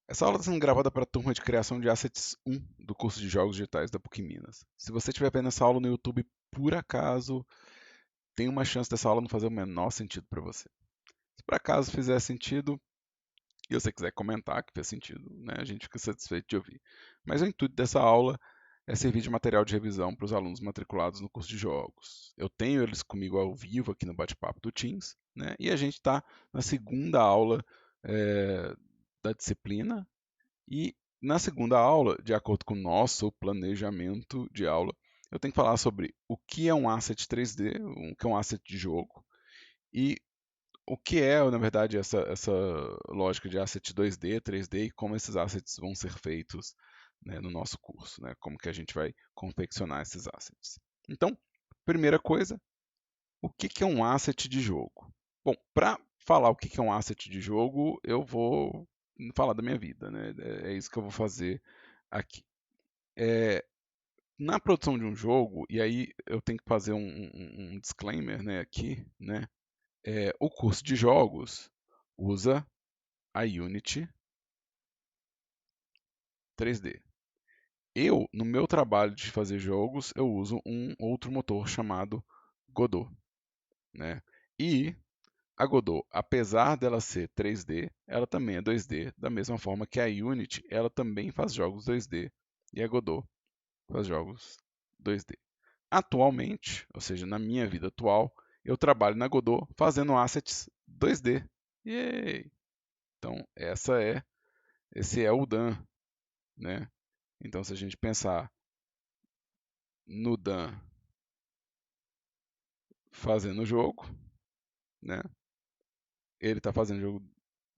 Essa aula está sendo gravada para a turma de criação de Assets 1 do curso de Jogos Digitais da PUC Minas. Se você estiver vendo essa aula no YouTube, por acaso, tem uma chance dessa aula não fazer o menor sentido para você. Se por acaso fizer sentido, e você quiser comentar que fez sentido, né, a gente fica satisfeito de ouvir. Mas o intuito dessa aula é servir de material de revisão para os alunos matriculados no curso de jogos. Eu tenho eles comigo ao vivo aqui no bate-papo do Teams, né, e a gente está na segunda aula da disciplina. E na segunda aula, de acordo com o nosso planejamento de aula, eu tenho que falar sobre o que é um asset 3D, o que é um asset de jogo, e o que é, na verdade, essa lógica de asset 2D, 3D e como esses assets vão ser feitos, né, no nosso curso, né, como que a gente vai confeccionar esses assets. Então, primeira coisa, o que que é um asset de jogo? Bom, para falar o que que é um asset de jogo, eu vou falar da minha vida, né? É isso que eu vou fazer aqui. É, na produção de um jogo, e aí eu tenho que fazer um disclaimer, né, aqui, né? O curso de jogos usa a Unity 3D. Eu, no meu trabalho de fazer jogos, eu uso um outro motor chamado Godot, né? E a Godot, apesar dela ser 3D, ela também é 2D, da mesma forma que a Unity, ela também faz jogos 2D e a Godot faz jogos 2D. Atualmente, ou seja, na minha vida atual, eu trabalho na Godot fazendo assets 2D. Yay! Então, esse é o Dan, né? Então, se a gente pensar no Dan fazendo o jogo, né? Ele está fazendo jogo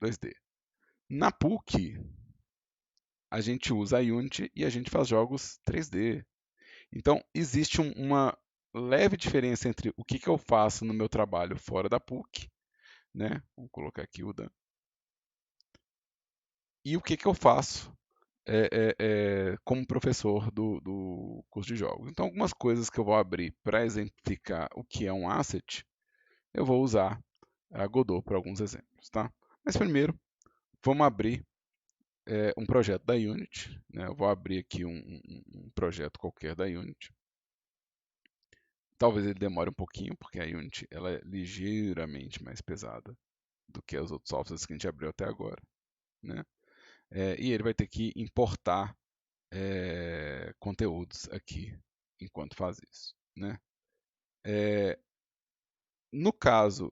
2D. Na PUC, a gente usa a Unity e a gente faz jogos 3D. Então, existe uma leve diferença entre o que eu faço no meu trabalho fora da PUC, né? Vou colocar aqui o Dan, e o que eu faço como professor do curso de jogos. Então, algumas coisas que eu vou abrir para exemplificar o que é um asset, eu vou usar a Godot para alguns exemplos, tá? Mas primeiro, vamos abrir um projeto da Unity, né? Eu vou abrir aqui um projeto qualquer da Unity. Talvez ele demore um pouquinho, porque a Unity ela é ligeiramente mais pesada do que os outros softwares que a gente abriu até agora, né? E ele vai ter que importar conteúdos aqui enquanto faz isso, né? No caso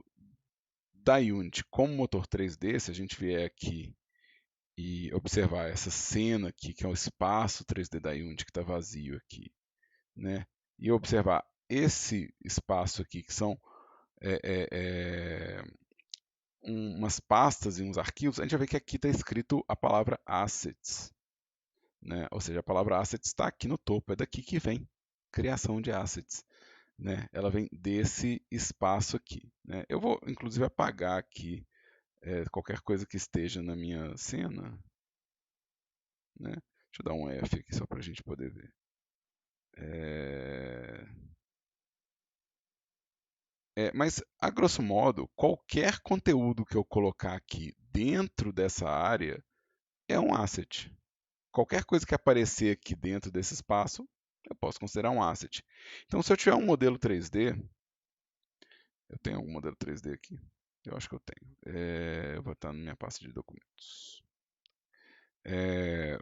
da Unity como motor 3D, se a gente vier aqui e observar essa cena aqui, que é o espaço 3D da Unity que está vazio aqui, né? E observar esse espaço aqui, que são é, é, é, umas pastas e uns arquivos, a gente vai ver que aqui está escrito a palavra assets, né? Ou seja, a palavra assets está aqui no topo, é daqui que vem criação de assets, né? Ela vem desse espaço aqui, né? Eu vou inclusive apagar aqui qualquer coisa que esteja na minha cena, né? Deixa eu dar um F aqui só para a gente poder ver. É... mas, a grosso modo, qualquer conteúdo que eu colocar aqui dentro dessa área é um asset. Qualquer coisa que aparecer aqui dentro desse espaço, eu posso considerar um asset. Então, se eu tiver um modelo 3D, eu tenho algum modelo 3D aqui? Eu acho que eu tenho. Eu vou estar na minha pasta de documentos.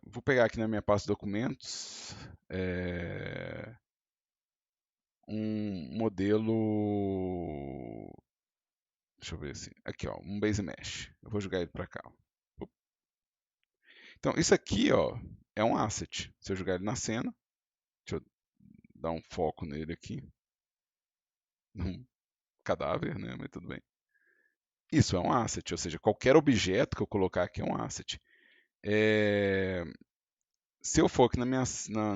Vou pegar aqui na minha pasta de documentos um modelo. Deixa eu ver assim. Aqui, ó, um Base Mesh. Eu vou jogar ele para cá. Ó. Então, isso aqui, ó, é um asset. Se eu jogar ele na cena, deixa eu dar um foco nele aqui, num cadáver, né? Mas tudo bem. Isso é um asset, ou seja, qualquer objeto que eu colocar aqui é um asset. É, Se eu for aqui na minha cena,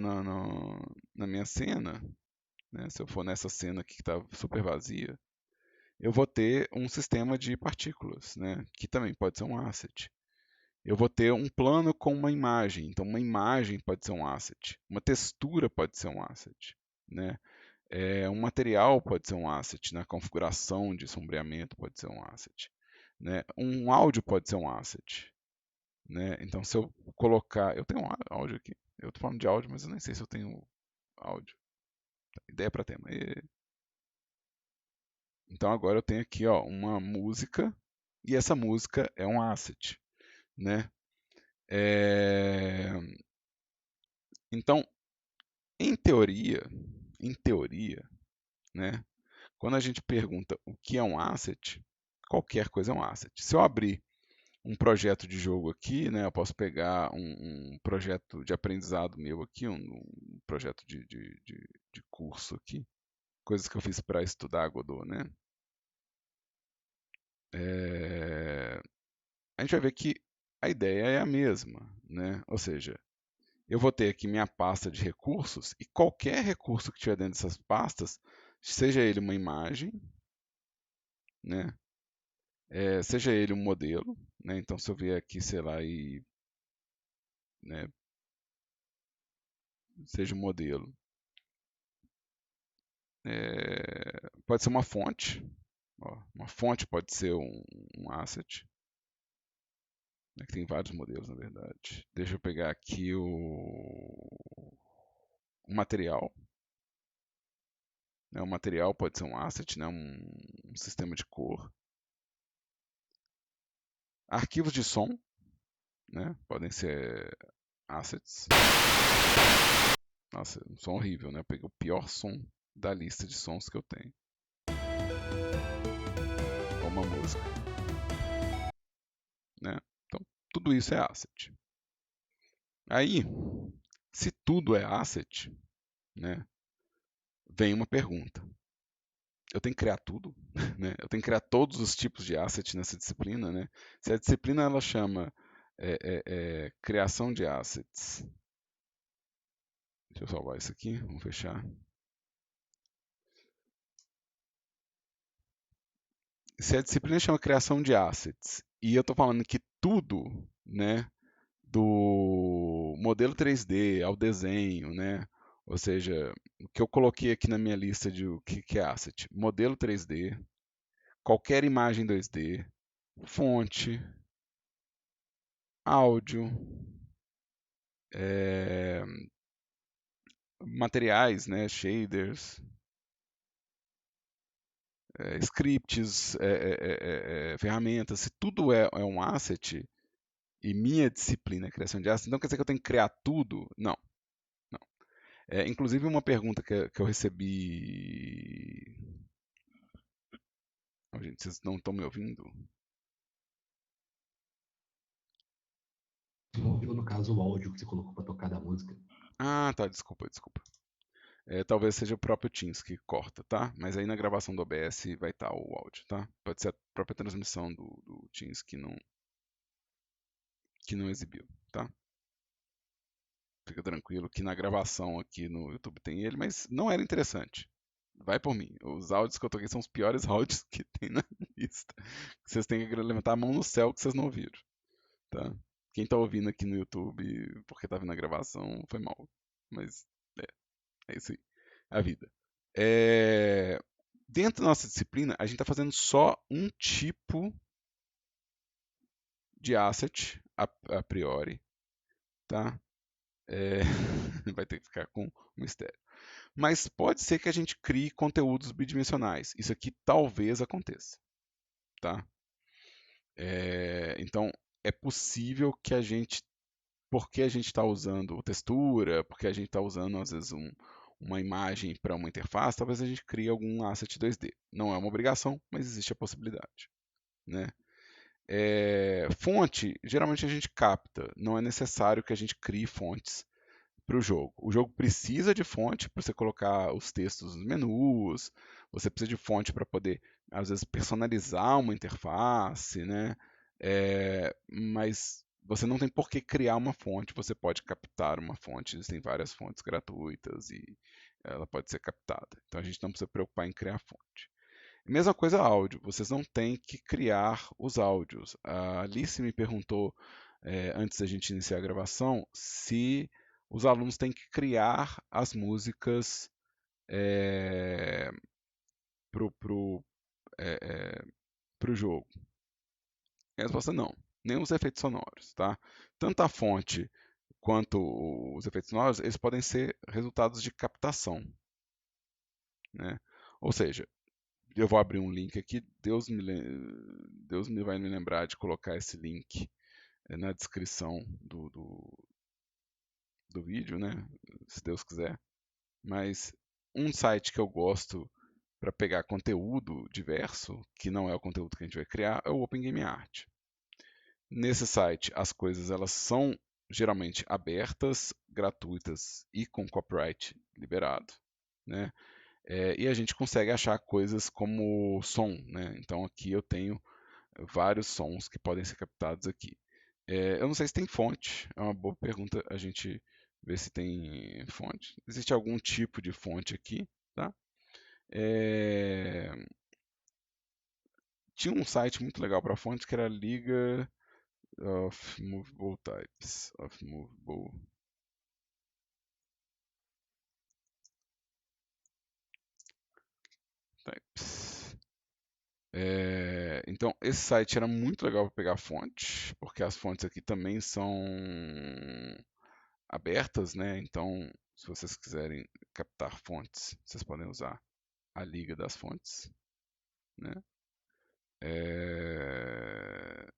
né? Se eu for nessa cena aqui que está super vazia, eu vou ter um sistema de partículas, né? Que também pode ser um asset. Eu vou ter um plano com uma imagem, então uma imagem pode ser um asset, uma textura pode ser um asset, né? Um material pode ser um asset, na configuração de sombreamento pode ser um asset, né? Um áudio pode ser um asset, né? Então, se eu colocar, eu tenho um áudio aqui, eu tô falando de áudio, mas eu nem sei se eu tenho áudio. Ideia para tema. Então agora eu tenho aqui, ó, uma música e essa música é um asset, né? É, Então, em teoria, né? Quando a gente pergunta o que é um asset, qualquer coisa é um asset. Se eu abrir um projeto de jogo aqui, né? Eu posso pegar um projeto de aprendizado meu aqui, um projeto de curso aqui, coisas que eu fiz para estudar Godot, né? É, A gente vai ver que a ideia é a mesma, né? Ou seja, eu vou ter aqui minha pasta de recursos e qualquer recurso que tiver dentro dessas pastas, seja ele uma imagem, né? Seja ele um modelo, né? Então, se eu vier aqui, sei lá, e né, seja um modelo, pode ser uma fonte, ó, uma fonte pode ser um asset, né, que tem vários modelos, na verdade. Deixa eu pegar aqui o material, né? O material pode ser um asset, né? Um sistema de cor. Arquivos de som, né? Podem ser assets. Nossa, um som horrível, né? Eu peguei o pior som da lista de sons que eu tenho. Ou uma música, né? Então, tudo isso é asset. Aí, se tudo é asset, né? Vem uma pergunta. Eu tenho que criar tudo, né? Eu tenho que criar todos os tipos de asset nessa disciplina, né? Se a disciplina ela chama criação de assets. Deixa eu salvar isso aqui, vamos fechar. Se a disciplina chama criação de assets e eu estou falando que tudo, né, do modelo 3D ao desenho, né, ou seja, o que eu coloquei aqui na minha lista de o que é asset, modelo 3D, qualquer imagem 2D, fonte, áudio, é, materiais, né, shaders, scripts, ferramentas, se tudo é um asset, e minha disciplina é criação de asset, então quer dizer que eu tenho que criar tudo? Não, não. Inclusive uma pergunta que eu recebi. Oh, gente, vocês não estão me ouvindo? Não ouviu, no caso, o áudio que você colocou pra tocar da música. Ah, tá, desculpa, desculpa. Talvez seja o próprio Teams que corta, tá? Mas aí na gravação do OBS vai estar o áudio, tá? Pode ser a própria transmissão do Teams que não exibiu, tá? Fica tranquilo que na gravação aqui no YouTube tem ele, mas não era interessante. Vai por mim. Os áudios que eu toquei são os piores áudios que tem na lista. Vocês têm que levantar a mão no céu que vocês não ouviram, tá? Quem tá ouvindo aqui no YouTube porque tá vendo a gravação foi mal. Mas é isso aí. A vida. É, Dentro da nossa disciplina, a gente está fazendo só um tipo de asset a priori, tá? É, Vai ter que ficar com um mistério. Mas pode ser que a gente crie conteúdos bidimensionais. Isso aqui talvez aconteça, tá? Então, é possível que a gente, porque a gente está usando textura, porque a gente está usando, às vezes, uma imagem para uma interface, talvez a gente crie algum asset 2D. Não é uma obrigação, mas existe a possibilidade, né? Fonte, geralmente a gente capta, não é necessário que a gente crie fontes para o jogo. O jogo precisa de fonte para você colocar os textos nos menus, você precisa de fonte para poder, às vezes, personalizar uma interface, né? Mas você não tem por que criar uma fonte, você pode captar uma fonte, existem várias fontes gratuitas e ela pode ser captada. Então a gente não precisa se preocupar em criar fonte. Mesma coisa áudio, vocês não têm que criar os áudios. A Alice me perguntou, antes da gente iniciar a gravação, se os alunos têm que criar as músicas para o jogo. E a resposta é não. nem os efeitos sonoros, tá? Tanto a fonte quanto os efeitos sonoros, eles podem ser resultados de captação, né? Ou seja, eu vou abrir um link aqui, Deus me vai me lembrar de colocar esse link na descrição do vídeo, né? Se Deus quiser. Mas um site que eu gosto para pegar conteúdo diverso, que não é o conteúdo que a gente vai criar, é o Open Game Art. Nesse site, as coisas elas são geralmente abertas, gratuitas e com copyright liberado, né? E a gente consegue achar coisas como som, né? Então aqui eu tenho vários sons que podem ser captados aqui. Eu não sei se tem fonte, é uma boa pergunta a gente ver se tem fonte. Existe algum tipo de fonte aqui, tá? É, Tinha um site muito legal para fontes que era a Liga of Movable Types, of Movable Types. Então, esse site era muito legal para pegar fonte, porque as fontes aqui também são abertas, né? Então, se vocês quiserem captar fontes, vocês podem usar a Liga das Fontes, né? É,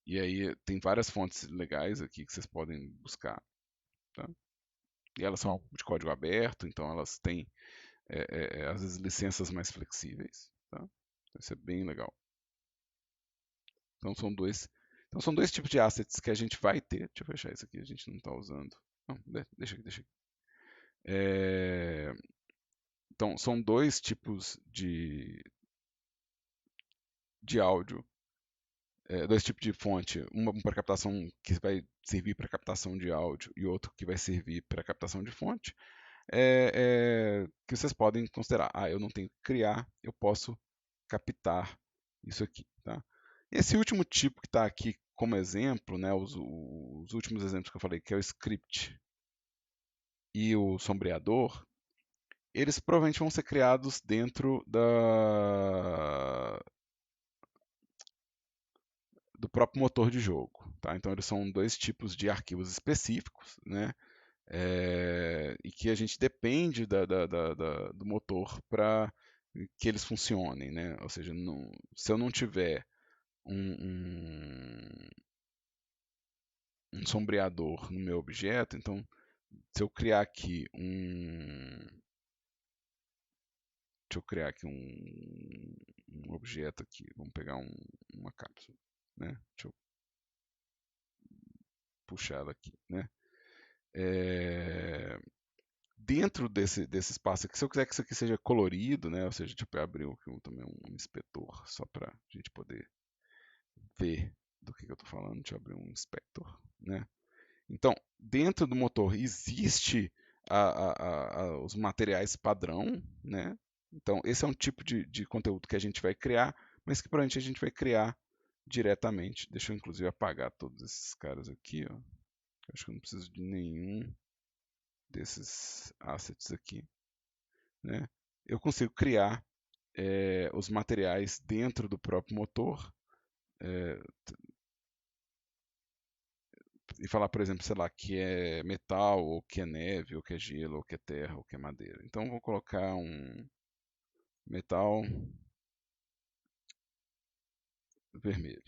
E aí tem várias fontes legais aqui que vocês podem buscar, tá? E elas são de código aberto, então elas têm às vezes licenças mais flexíveis, tá? Isso é bem legal. Então são dois, então são dois tipos de assets que a gente vai ter. Deixa eu fechar isso aqui, a gente não está usando. Não, deixa aqui, deixa aqui. É, Então são dois tipos de áudio, dois tipos de fonte, uma para captação que vai servir para captação de áudio e outro que vai servir para captação de fonte, que vocês podem considerar. Ah, eu não tenho que criar, eu posso captar isso aqui, tá? Esse último tipo que está aqui como exemplo, né, os últimos exemplos que eu falei, que é o script e o sombreador, eles provavelmente vão ser criados dentro do próprio motor de jogo, tá? Então eles são dois tipos de arquivos específicos, né? E que a gente depende do motor para que eles funcionem, né? Ou seja, se eu não tiver um, um sombreador no meu objeto, então se eu criar aqui deixa eu criar aqui um objeto aqui, vamos pegar uma cápsula, né? Deixa eu puxar ela aqui, né? É, Dentro desse espaço aqui, se eu quiser que isso aqui seja colorido, né? Ou seja, tipo, eu abrir aqui também um inspetor, só para a gente poder ver do que eu estou falando. Deixa eu abrir um inspector, né? Então, dentro do motor existe os materiais padrão, né? Então, esse é um tipo de conteúdo que a gente vai criar, mas que provavelmente a gente vai criar diretamente. Deixa eu, inclusive, apagar todos esses caras aqui, ó. Acho que eu não preciso de nenhum desses assets aqui, né? Eu consigo criar os materiais dentro do próprio motor é, e falar, por exemplo, sei lá, que é metal, ou que é neve, ou que é gelo, ou que é terra, ou que é madeira. Então vou colocar um metal vermelho,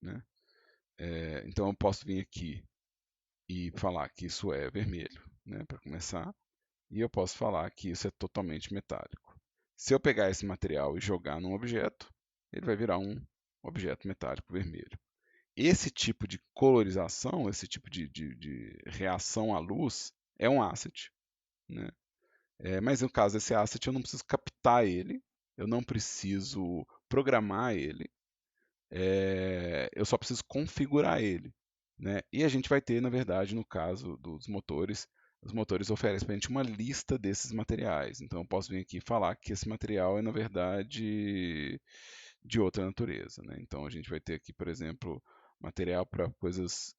né? Então eu posso vir aqui e falar que isso é vermelho, né, para começar, e eu posso falar que isso é totalmente metálico. Se eu pegar esse material e jogar num objeto, ele vai virar um objeto metálico vermelho. Esse tipo de colorização, esse tipo de reação à luz, é um asset, né? Mas no caso desse asset, eu não preciso captar ele, eu não preciso programar ele, eu só preciso configurar ele, né? E a gente vai ter, na verdade, no caso dos motores, os motores oferecem para a gente uma lista desses materiais. Então, eu posso vir aqui e falar que esse material é, na verdade, de outra natureza, né? Então, a gente vai ter aqui, por exemplo, material para coisas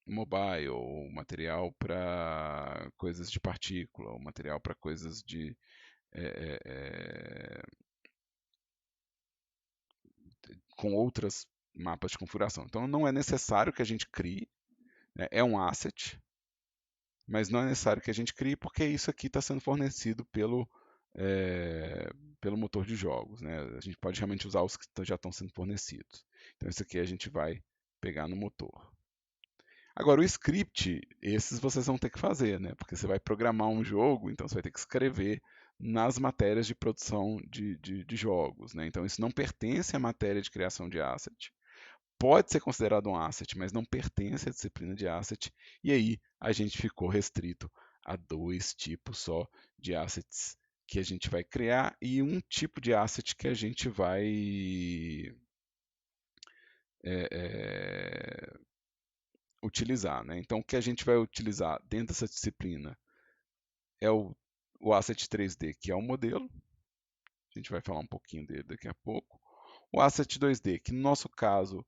mobile, ou material para coisas de partícula, ou material para coisas é, é, com outras mapas de configuração. Então não é necessário que a gente crie, né? É um asset, mas não é necessário que a gente crie porque isso aqui está sendo fornecido é, pelo motor de jogos, né? A gente pode realmente usar os que já estão sendo fornecidos. Então isso aqui a gente vai pegar no motor. Agora, o script, esses vocês vão ter que fazer, né? Porque você vai programar um jogo, então você vai ter que escrever nas matérias de produção de jogos, né? Então isso não pertence à matéria de criação de asset. Pode ser considerado um asset, mas não pertence à disciplina de asset. E aí a gente ficou restrito a dois tipos só de assets que a gente vai criar e um tipo de asset que a gente vai é, é, utilizar, né? Então, o que a gente vai utilizar dentro dessa disciplina é o asset 3D, que é o modelo. A gente vai falar um pouquinho dele daqui a pouco. O asset 2D, que no nosso caso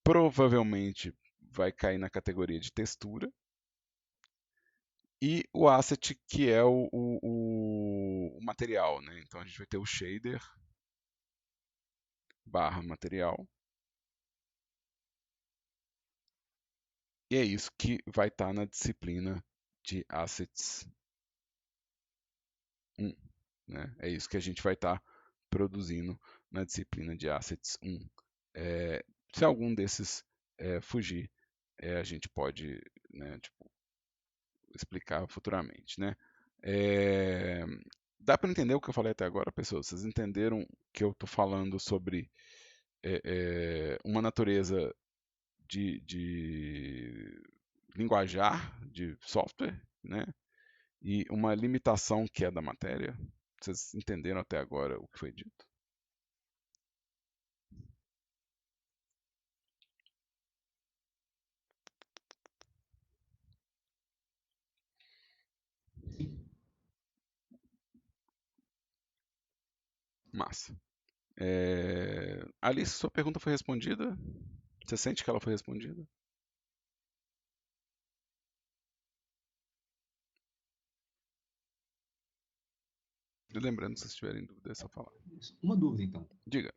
provavelmente vai cair na categoria de textura. E o asset, que é o material, né? Então a gente vai ter o shader barra material. E é isso que vai estar na disciplina de assets 1. Né? É isso que a gente vai estar produzindo na disciplina de Assets 1. Se algum desses fugir, a gente pode, né, tipo, explicar futuramente. Né? É, dá para entender o que eu falei até agora, pessoas? Vocês entenderam que eu estou falando sobre uma natureza de linguajar de software, né? E uma limitação que é da matéria? Vocês entenderam até agora o que foi dito? Sim. Massa. Alice, sua pergunta foi respondida? Você sente que ela foi respondida? E lembrando, se vocês tiverem dúvida, é só falar. Uma dúvida, então. Diga.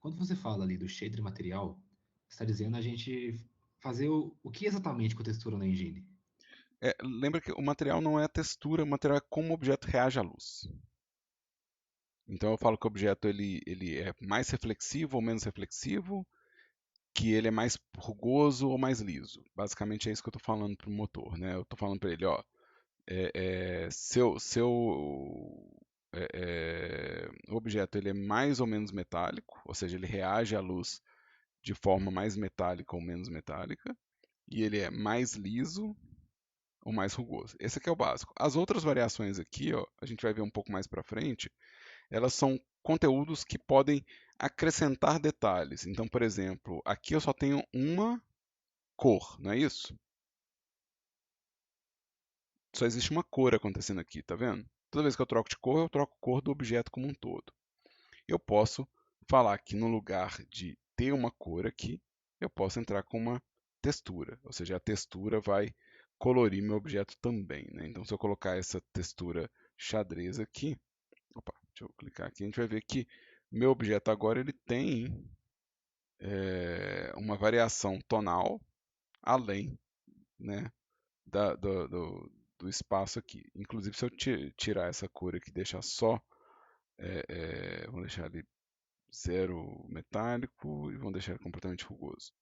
Quando você fala ali do shader material, você está dizendo a gente fazer o que exatamente com a textura na engine? Lembra que o material não é a textura, o material é como o objeto reage à luz. Então eu falo que o objeto ele é mais reflexivo ou menos reflexivo, que ele é mais rugoso ou mais liso. Basicamente é isso que eu estou falando para o motor, né? Eu estou falando para ele, ó, o objeto ele é mais ou menos metálico, ou seja, ele reage à luz de forma mais metálica ou menos metálica, e ele é mais liso ou mais rugoso. Esse aqui é o básico. As outras variações aqui, ó, a gente vai ver um pouco mais para frente, elas são conteúdos que podem acrescentar detalhes. Então, por exemplo, aqui eu só tenho uma cor, não é isso? Só existe uma cor acontecendo aqui, tá vendo? Toda vez que eu troco de cor, eu troco cor do objeto como um todo. Eu posso falar que no lugar de ter uma cor aqui, eu posso entrar com uma textura, ou seja, a textura vai colorir meu objeto também, né? Então, se eu colocar essa textura xadrez aqui, opa, deixa eu clicar aqui, a gente vai ver que meu objeto agora ele tem uma variação tonal além, né, do espaço aqui. Inclusive, se eu tirar essa cor aqui e deixar só, vamos deixar ali zero metálico e vamos deixar ele completamente rugoso.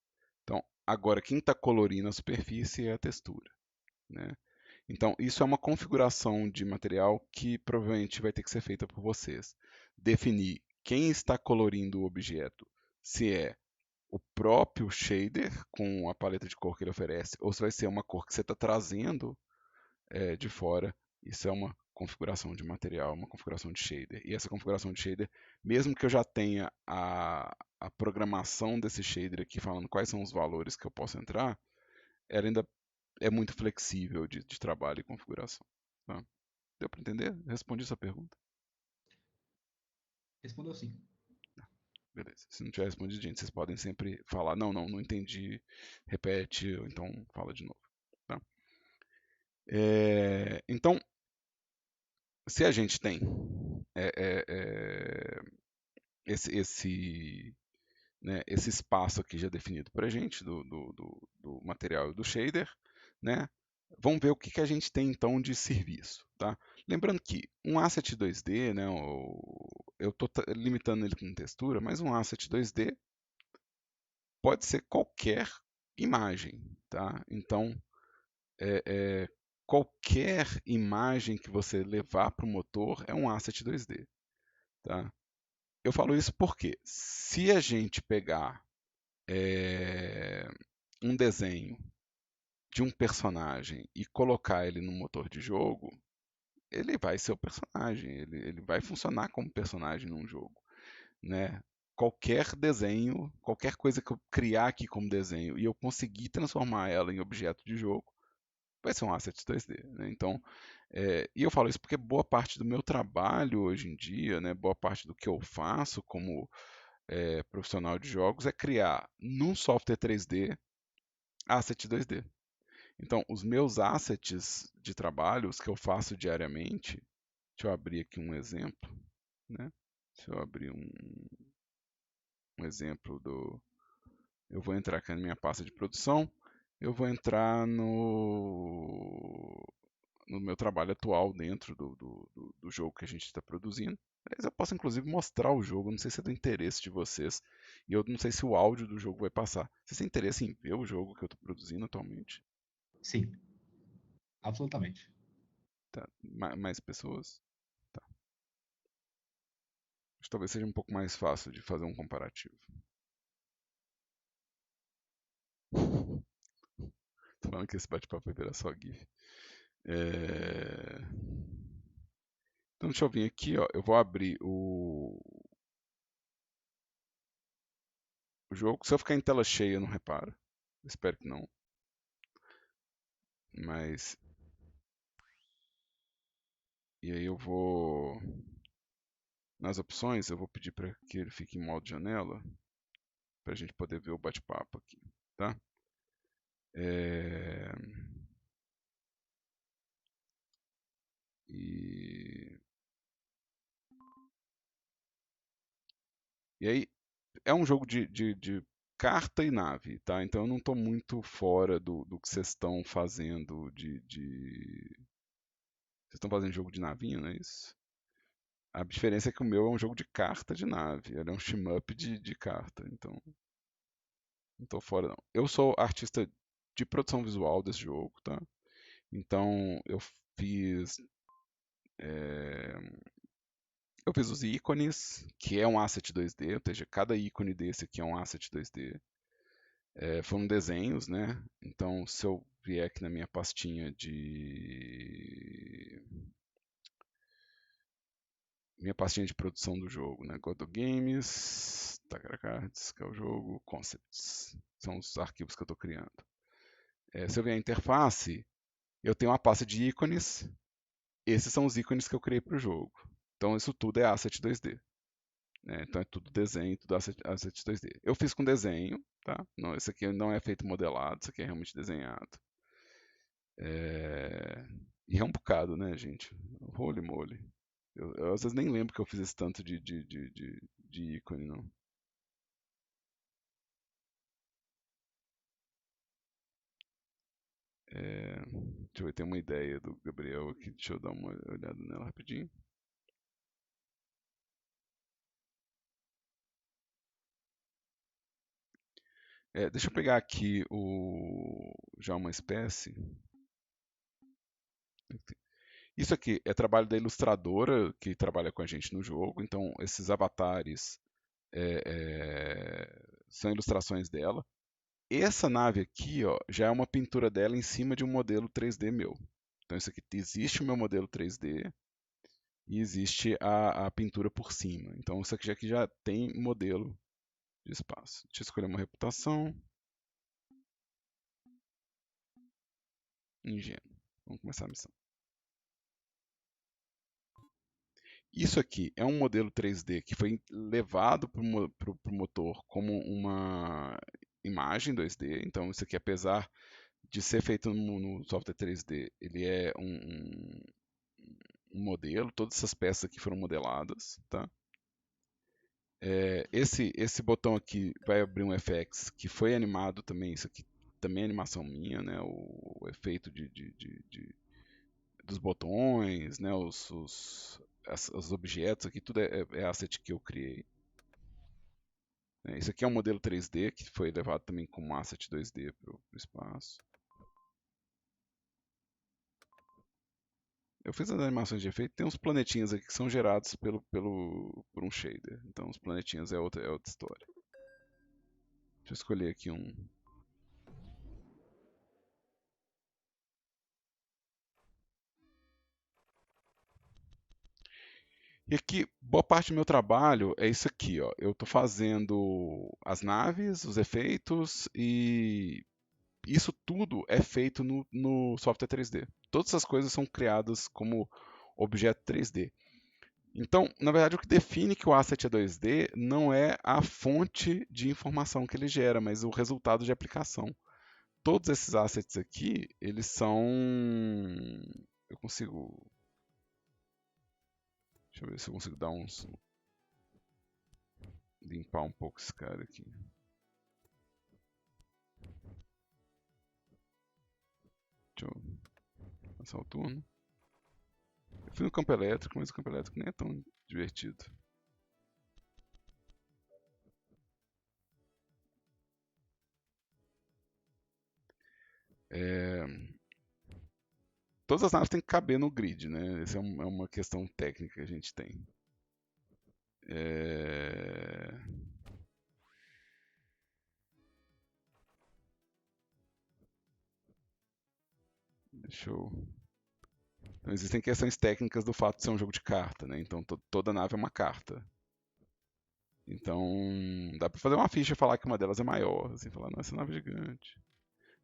Então, agora quem está colorindo a superfície é a textura, né? Então, isso é uma configuração de material que provavelmente vai ter que ser feita por vocês. Definir quem está colorindo o objeto, se é o próprio shader com a paleta de cor que ele oferece, ou se vai ser uma cor que você está trazendo de fora. Isso é uma configuração de material, uma configuração de shader. E essa configuração de shader, mesmo que eu já tenha a programação desse shader aqui, falando quais são os valores que eu posso entrar, ela ainda é muito flexível de trabalho e configuração. Tá? Deu para entender? Respondi essa pergunta? Respondeu sim. Beleza. Se não tiver respondido, gente, vocês podem sempre falar, não entendi, repete, ou então fala de novo. Tá? Então, se a gente tem é, é, é, esse, né, esse espaço aqui já definido para a gente do material e do shader, né? Vamos ver o que a gente tem então de serviço, tá? Lembrando que um asset 2D, né, eu estou limitando ele com textura, mas um asset 2D pode ser qualquer imagem, tá? Então, é, é, qualquer imagem que você levar para o motor é um asset 2D, tá? Eu falo isso porque se a gente pegar é, um desenho de um personagem e colocar ele no motor de jogo, ele vai ser o personagem, ele vai funcionar como personagem num jogo, né? Qualquer desenho, qualquer coisa que eu criar aqui como desenho e eu conseguir transformar ela em objeto de jogo, vai ser um asset 2D, né? Então, e eu falo isso porque boa parte do meu trabalho hoje em dia, né, boa parte do que eu faço como profissional de jogos é criar num software 3D asset 2D. Então, os meus assets de trabalho, os que eu faço diariamente, deixa eu abrir aqui um exemplo, né? Se eu abrir um exemplo do. Eu vou entrar aqui na minha pasta de produção, eu vou entrar no meu trabalho atual dentro do jogo que a gente está produzindo. Mas eu posso inclusive mostrar o jogo, não sei se é do interesse de vocês, e eu não sei se o áudio do jogo vai passar. Vocês têm interesse em ver o jogo que eu estou produzindo atualmente? Sim, absolutamente. Tá. Mais pessoas? Tá. Acho que talvez seja um pouco mais fácil de fazer um comparativo. Tô falando que esse bate-papo vai virar só GIF. É, então deixa eu vir aqui, ó. Eu vou abrir o jogo. Se eu ficar em tela cheia, eu não reparo. Espero que não. Mas. E aí eu vou. Nas opções, eu vou pedir para que ele fique em modo janela. Para a gente poder ver o bate-papo aqui. Tá? É, E... e aí, é um jogo de carta e nave, tá? Então eu não estou muito fora do que vocês estão fazendo Vocês estão fazendo jogo de navinha, não é isso? A diferença é que o meu é um jogo de carta de nave. Ele é um shmup de carta, então não estou fora não. Eu sou artista de produção visual desse jogo, tá? Então fiz é, eu fiz os ícones, que é um asset 2D, ou seja, cada ícone desse aqui é um asset 2D. Foram desenhos, né? Então, se eu vier aqui na minha pastinha de produção do jogo, né? Godot Games, Takara Cards, que é o jogo, Concepts, são os arquivos que eu estou criando. Se eu vier a interface, eu tenho uma pasta de ícones, esses são os ícones que eu criei para o jogo. Então, isso tudo é asset 2D. Né? Então, é tudo desenho, tudo asset 2D. Eu fiz com desenho, tá? Não, esse aqui não é feito modelado, isso aqui é realmente desenhado. É, e é um bocado, né, gente? Holy moly. Eu às vezes nem lembro que eu fiz esse tanto de ícone, não. Deixa eu ver, tem uma ideia do Gabriel aqui, deixa eu dar uma olhada nela rapidinho. Deixa eu pegar aqui já uma espécie. Isso aqui é trabalho da ilustradora que trabalha com a gente no jogo, então esses avatares são ilustrações dela. Essa nave aqui, ó, já é uma pintura dela em cima de um modelo 3D meu. Então isso aqui existe o meu modelo 3D e existe a pintura por cima. Então isso aqui já tem modelo de espaço. Deixa eu escolher uma reputação. Ingênuo. Vamos começar a missão. Isso aqui é um modelo 3D que foi levado para o motor como uma imagem 2D. Então isso aqui, apesar de ser feito no software 3D, ele é um modelo, todas essas peças aqui foram modeladas, tá? Esse botão aqui vai abrir um FX que foi animado também, isso aqui também é animação minha, né? O efeito dos botões, né? Os objetos aqui, tudo é asset que eu criei. Isso aqui é um modelo 3D que foi levado também como asset 2D para o espaço. Eu fiz as animações de efeito, tem uns planetinhas aqui que são gerados por um shader. Então os planetinhas é outra história. Deixa eu escolher aqui um. E aqui, boa parte do meu trabalho é isso aqui, ó. Eu estou fazendo as naves, os efeitos e isso tudo é feito no software 3D. Todas essas coisas são criadas como objeto 3D. Então, na verdade, o que define que o asset é 2D não é a fonte de informação que ele gera, mas o resultado de aplicação. Todos esses assets aqui, eles são. Eu consigo. Deixa eu ver se eu consigo dar uns. Limpar um pouco esse cara aqui. Deixa eu passar o turno. Eu fui no campo elétrico, mas o campo elétrico nem é tão divertido. É, todas as naves têm que caber no grid, né? Essa é uma questão técnica que a gente tem. É, deixa eu. Então, existem questões técnicas do fato de ser um jogo de carta, né? Então toda nave é uma carta. Então dá para fazer uma ficha e falar que uma delas é maior, assim, falar, não, essa nave é gigante.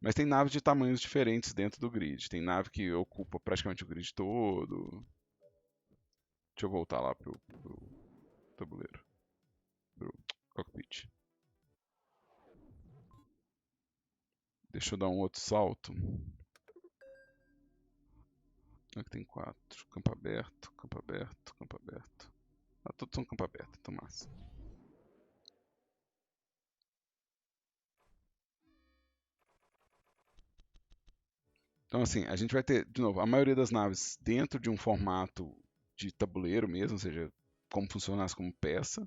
Mas tem naves de tamanhos diferentes dentro do grid. Tem nave que ocupa praticamente o grid todo. Deixa eu voltar lá pro tabuleiro, pro cockpit. Deixa eu dar um outro salto. Aqui tem 4. Campo aberto, campo aberto, campo aberto. Ah, todos são campo aberto, então massa. Então, assim, a gente vai ter, de novo, a maioria das naves dentro de um formato de tabuleiro mesmo, ou seja, como funcionasse como peça.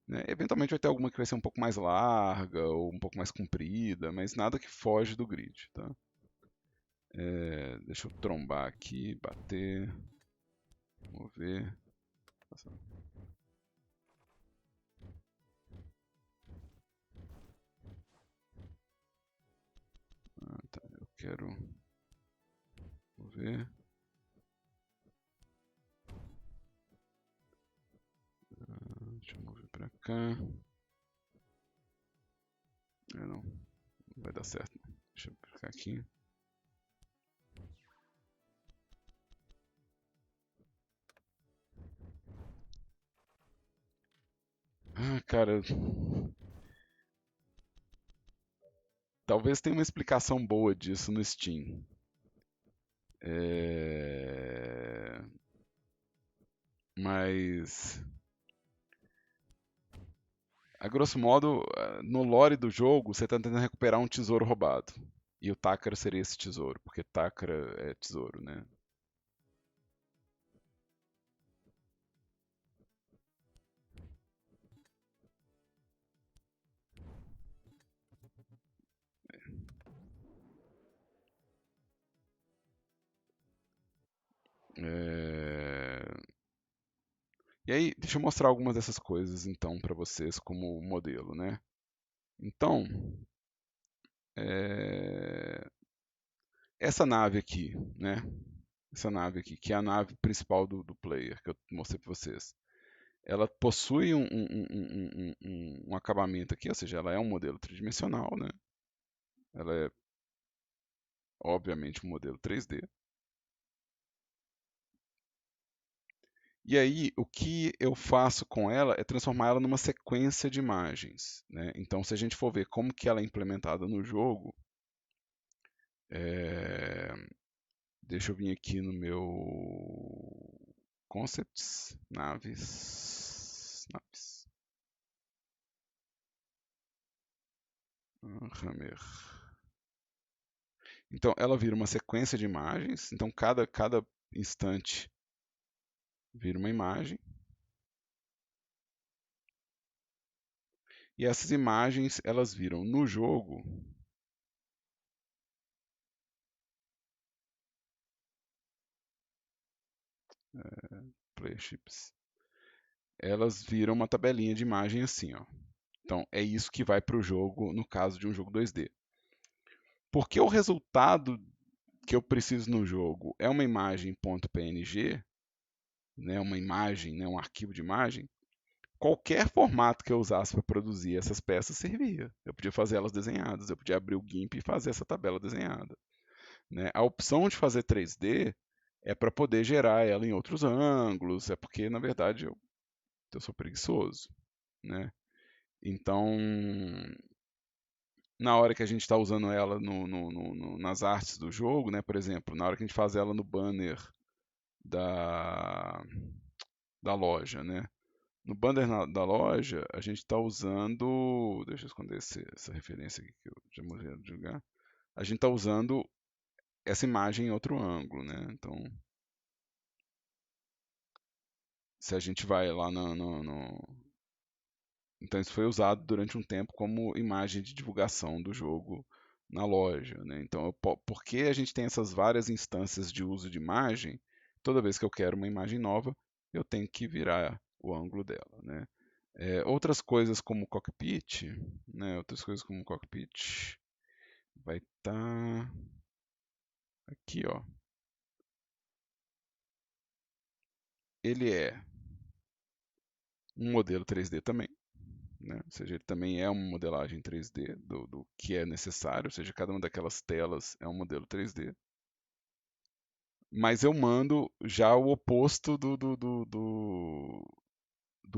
Né? Eventualmente vai ter alguma que vai ser um pouco mais larga ou um pouco mais comprida, mas nada que foge do grid. Tá? Deixa eu trombar aqui, bater, mover. Ah, tá, eu quero mover. Deixa eu mover pra cá. Não vai dar certo. Deixa eu ficar aqui. Ah, cara, talvez tenha uma explicação boa disso no Steam. Mas, a grosso modo, no lore do jogo, você está tentando recuperar um tesouro roubado. E o Takara seria esse tesouro, porque Takara é tesouro, né? É, e aí, deixa eu mostrar algumas dessas coisas então para vocês como modelo, né? Então, é, essa nave aqui, né? Essa nave aqui, que é a nave principal do player, que eu mostrei para vocês. Ela possui um acabamento aqui, ou seja, ela é um modelo tridimensional, né? Ela é, obviamente, um modelo 3D. E aí, o que eu faço com ela é transformar ela numa sequência de imagens, né? Então, se a gente for ver como que ela é implementada no jogo, é, Deixa eu vir aqui no meu Concepts, naves. Hammer. Então, ela vira uma sequência de imagens. Então, cada instante vira uma imagem. E essas imagens, elas viram no jogo player chips. Elas viram uma tabelinha de imagem assim, ó. Então, é isso que vai para o jogo no caso de um jogo 2D. Porque o resultado que eu preciso no jogo é uma imagem .png, né, uma imagem, né, um arquivo de imagem, qualquer formato que eu usasse para produzir essas peças servia. Eu podia fazer elas desenhadas, eu podia abrir o GIMP e fazer essa tabela desenhada. Né? A opção de fazer 3D é para poder gerar ela em outros ângulos, é porque, na verdade, eu sou preguiçoso. Né? Então, na hora que a gente está usando ela nas artes do jogo, né? Por exemplo, na hora que a gente faz ela no banner da, da loja, né? No banner da loja, a gente está usando. Deixa eu esconder essa referência aqui que eu já morri de jogar. A gente está usando essa imagem em outro ângulo, né? Então, se a gente vai lá Então, isso foi usado durante um tempo como imagem de divulgação do jogo na loja, né? Então, porque a gente tem essas várias instâncias de uso de imagem, toda vez que eu quero uma imagem nova, eu tenho que virar o ângulo dela, né? Outras coisas como cockpit, né? Outras coisas como cockpit vai estar aqui, ó. Ele é um modelo 3D também, né? Ou seja, ele também é uma modelagem 3D do que é necessário, ou seja, cada uma daquelas telas é um modelo 3D. Mas eu mando já o oposto do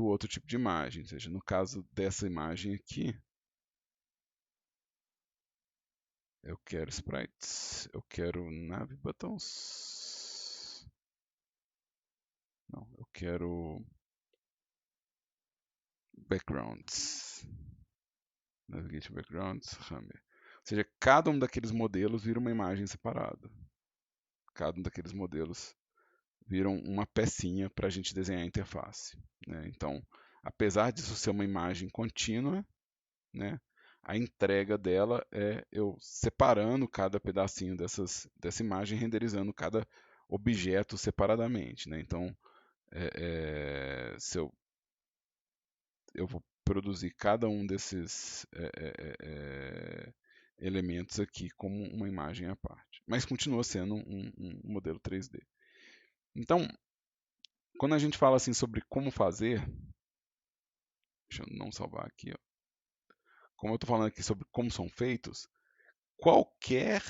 outro tipo de imagem, ou seja, no caso dessa imagem aqui, eu quero sprites, eu quero nav buttons, não, eu quero backgrounds, navigate backgrounds, Hammer. Ou seja, cada um daqueles modelos vira uma imagem separada. Cada um daqueles modelos viram uma pecinha para a gente desenhar a interface. Né? Então, apesar disso ser uma imagem contínua, né, a entrega dela é eu separando cada pedacinho dessa imagem, renderizando cada objeto separadamente. Né? Então, se eu vou produzir cada um desses elementos aqui como uma imagem à parte. Mas continua sendo um modelo 3D. Então, quando a gente fala assim sobre como fazer, deixa eu não salvar aqui, ó. Como eu estou falando aqui sobre como são feitos, qualquer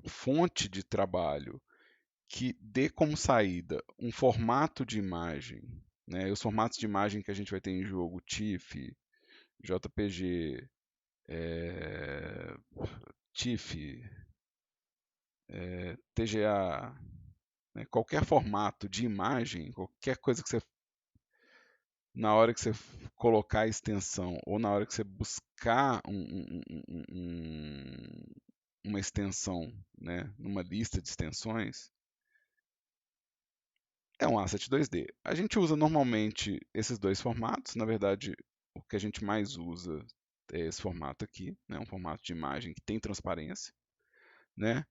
fonte de trabalho que dê como saída um formato de imagem, né? Os formatos de imagem que a gente vai ter em jogo, TIFF, JPG, TIFF, TGA, né? Qualquer formato de imagem, qualquer coisa que você na hora que você colocar a extensão ou na hora que você buscar uma extensão, né, numa lista de extensões, é um asset 2D. A gente usa normalmente esses dois formatos, na verdade, o que a gente mais usa é esse formato aqui, né, um formato de imagem que tem transparência, né,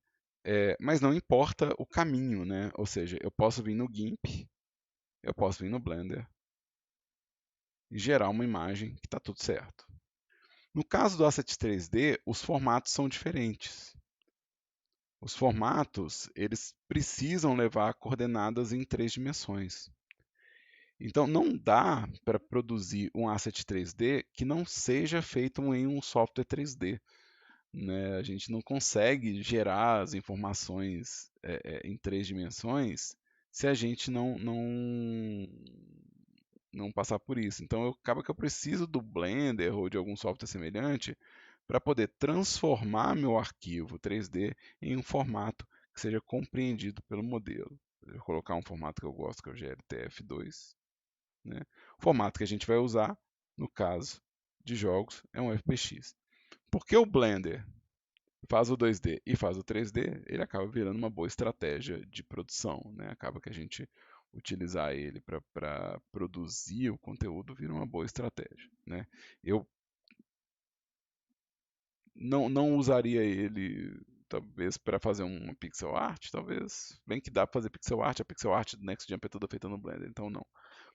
mas não importa o caminho, né, ou seja, eu posso vir no GIMP, eu posso vir no Blender e gerar uma imagem que está tudo certo. No caso do Asset 3D, os formatos são diferentes. Os formatos, eles precisam levar coordenadas em 3 dimensões. Então, não dá para produzir um asset 3D que não seja feito em um software 3D. Né? A gente não consegue gerar as informações em 3 dimensões se a gente não passar por isso. Então, acaba que eu preciso do Blender ou de algum software semelhante para poder transformar meu arquivo 3D em um formato que seja compreendido pelo modelo. Eu vou colocar um formato que eu gosto, que é o GLTF2. Né? O formato que a gente vai usar, no caso de jogos, é um FBX. Porque o Blender faz o 2D e faz o 3D, ele acaba virando uma boa estratégia de produção. Né? Acaba que a gente utilizar ele para produzir o conteúdo vira uma boa estratégia. Né? Eu não usaria ele talvez para fazer uma pixel art, talvez. Bem que dá para fazer pixel art, a pixel art do Next Jump é toda feita no Blender, então não.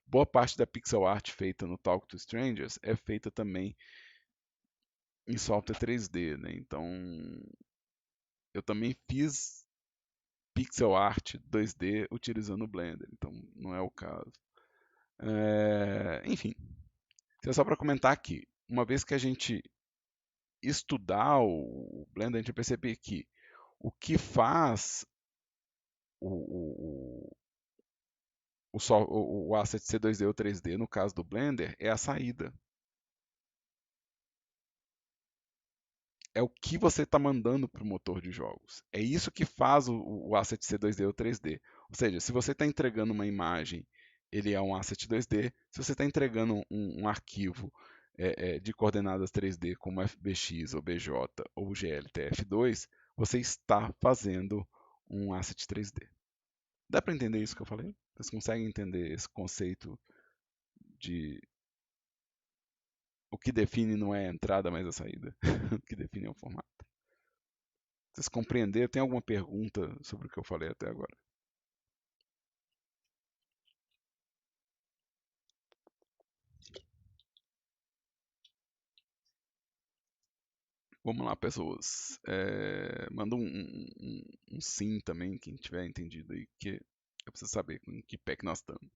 Boa parte da pixel art feita no Talk to Strangers é feita também em software 3D, né? Então eu também fiz pixel art 2D utilizando o Blender, então não é o caso. Enfim, isso é só para comentar aqui. Uma vez que a gente estudar o Blender, a gente vai perceber que o que faz o, o asset C2D ou 3D no caso do Blender é a saída. É o que você está mandando para o motor de jogos. É isso que faz o asset C2D ou 3D. Ou seja, se você está entregando uma imagem, ele é um asset 2D. Se você está entregando um arquivo de coordenadas 3D como FBX ou BJ ou GLTF2, você está fazendo um asset 3D. Dá para entender isso que eu falei? Vocês conseguem entender esse conceito de o que define não é a entrada, mas a saída? O que define é o formato. Vocês compreenderam? Tem alguma pergunta sobre o que eu falei até agora? Vamos lá, pessoas. Manda um sim também, quem tiver entendido aí, que eu preciso saber em que pé que nós estamos.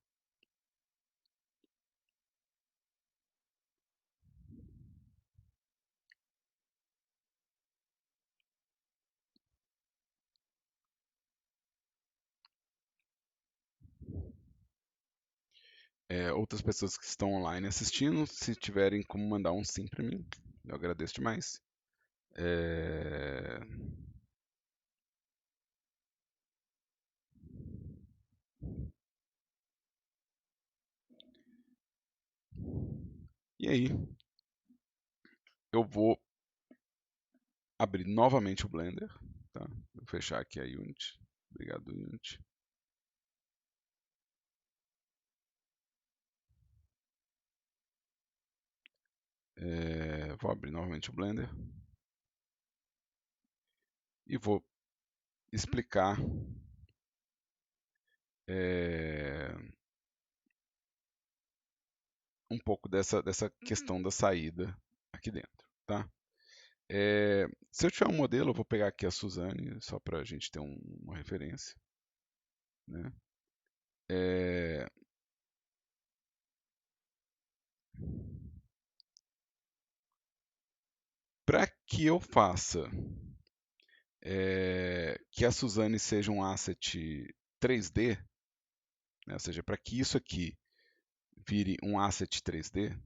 Outras pessoas que estão online assistindo, se tiverem como mandar um sim para mim, eu agradeço demais. É, E aí, eu vou abrir novamente o Blender. Tá? Vou fechar aqui a Unity. Obrigado, Unity. Vou abrir novamente o Blender e vou explicar um pouco dessa questão da saída aqui dentro, tá? Se eu tiver um modelo, eu vou pegar aqui a Suzane, só para a gente ter uma referência, né? Para que eu faça que a Suzane seja um asset 3D, né? Ou seja, para que isso aqui vire um asset 3D,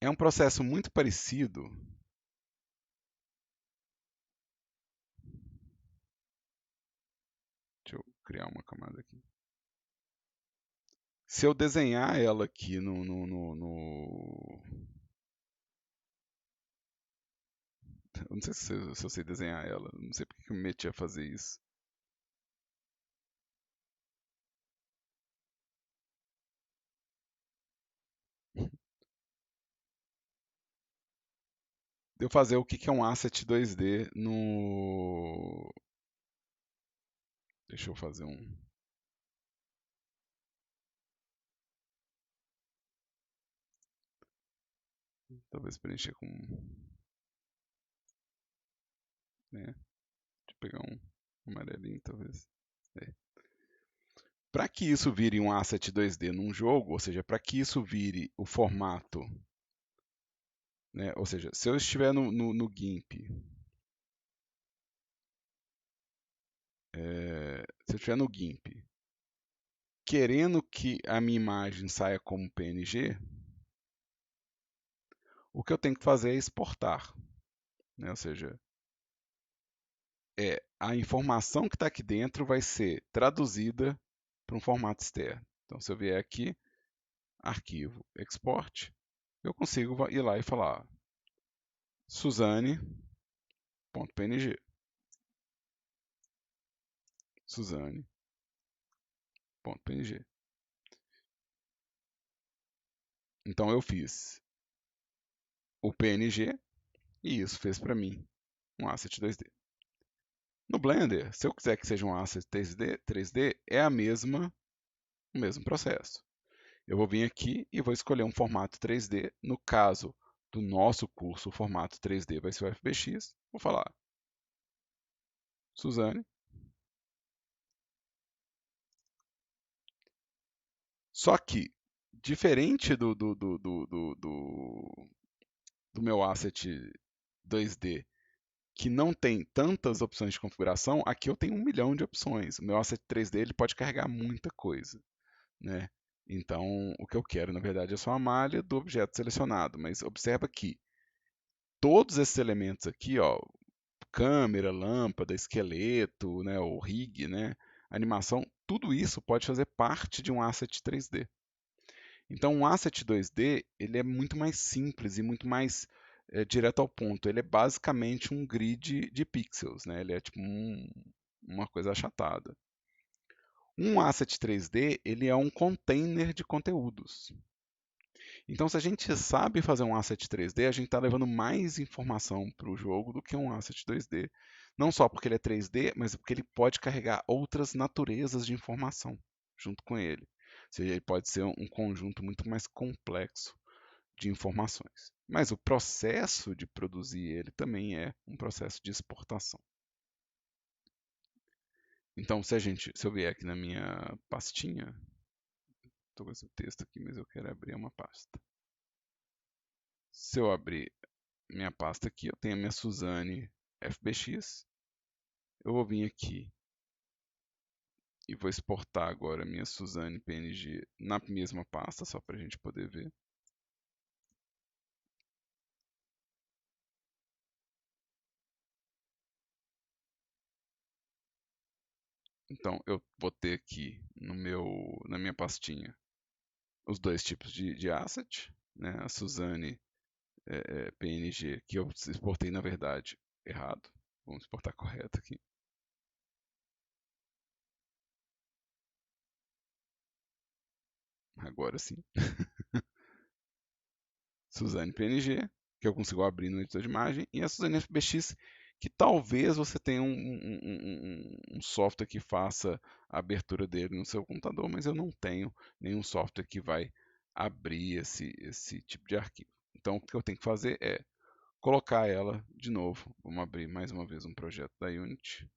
é um processo muito parecido. Deixa eu criar uma camada aqui. Se eu desenhar ela aqui Eu não sei se eu sei desenhar ela, não sei porque que eu me meti a fazer isso. De eu fazer o que é um asset 2D no. Deixa eu fazer um. Talvez preencher com. Né? Deixa eu pegar um amarelinho, talvez. É. Para que isso vire um asset 2D num jogo, ou seja, para que isso vire o formato, né? Ou seja, se eu estiver no GIMP, se eu estiver no GIMP, querendo que a minha imagem saia como PNG, o que eu tenho que fazer é exportar, né? Ou seja, a informação que está aqui dentro vai ser traduzida para um formato externo. Então, se eu vier aqui, arquivo, export, eu consigo ir lá e falar Suzane.png. Suzane.png. Então eu fiz o PNG e isso fez para mim um asset 2D. No Blender, se eu quiser que seja um asset 3D é o mesmo processo. Eu vou vir aqui e vou escolher um formato 3D. No caso do nosso curso, o formato 3D vai ser o FBX. Vou falar Suzane. Só que, diferente do meu asset 2D, que não tem tantas opções de configuração, aqui eu tenho 1 milhão de opções. O meu asset 3D ele pode carregar muita coisa, né? Então, o que eu quero, na verdade, é só a malha do objeto selecionado. Mas observa que todos esses elementos aqui, ó, câmera, lâmpada, esqueleto, né, o rig, né, animação, tudo isso pode fazer parte de um asset 3D. Então, um asset 2D ele é muito mais simples e muito mais direto ao ponto. Ele é basicamente um grid de pixels, né? Ele é tipo uma coisa achatada. Um asset 3D ele é um container de conteúdos. Então, se a gente sabe fazer um asset 3D, a gente está levando mais informação para o jogo do que um asset 2D. Não só porque ele é 3D, mas porque ele pode carregar outras naturezas de informação junto com ele. Ou seja, ele pode ser um conjunto muito mais complexo de informações. Mas o processo de produzir ele também é um processo de exportação. Então, se eu vier aqui na minha pastinha, estou com esse texto aqui, mas eu quero abrir uma pasta. Se eu abrir minha pasta aqui, eu tenho a minha Suzane FBX. Eu vou vir aqui e vou exportar agora a minha Suzane PNG na mesma pasta, só para a gente poder ver. Então, eu vou ter aqui na minha pastinha os dois tipos de asset, né? A Suzane PNG, que eu exportei na verdade errado. Vamos exportar correto aqui. Agora sim. Suzane PNG, que eu consigo abrir no editor de imagem, e a Suzane FBX, que talvez você tenha um software que faça a abertura dele no seu computador, mas eu não tenho nenhum software que vai abrir esse tipo de arquivo. Então, o que eu tenho que fazer é colocar ela de novo. Vamos abrir mais uma vez um projeto da Unity.